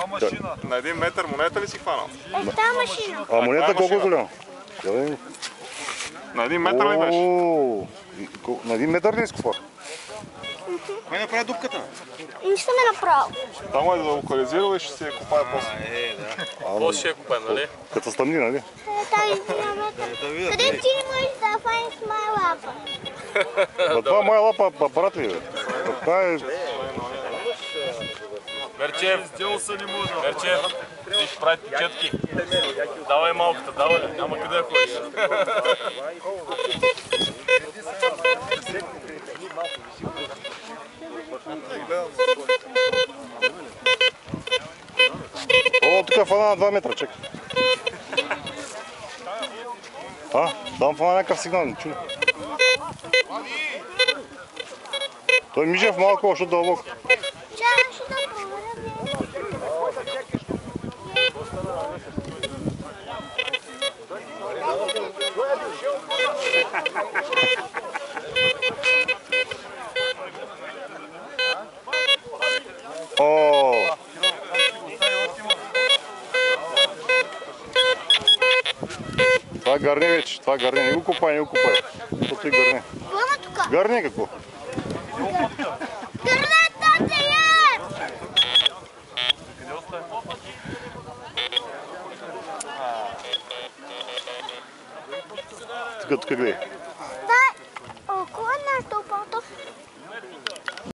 машина. На 1 метър монета ли си хванал? Та машина. А монета колко е голяма? На 1 метър ли беше? На 1 метър ли изкопа? Кой направи дупката? Нищо не направил. Там е да локализирал и ще си я копая после. После ще я купаем, нали? Като стъмни, нали? Тази диаметър. Къде ти не можеш да фаниш моя лапа? Това е моя лапа апарат ли, бе? Това е... Мерчев, Мерчев, ти ще прави четки. Давай малката, давай, няма къде да ходиш. О, тук фана на 2 метра, чекай. Там фана някакъв сигнал, не чули. Той Мижев малко, защото дълбоко. Чакай, ще да проверя. О! Това гърне вече, това гърне. Не го копай, не го копай. Защото и гърне. Какво има тук? Гърне какво? Гърнета те е! Тук гледай.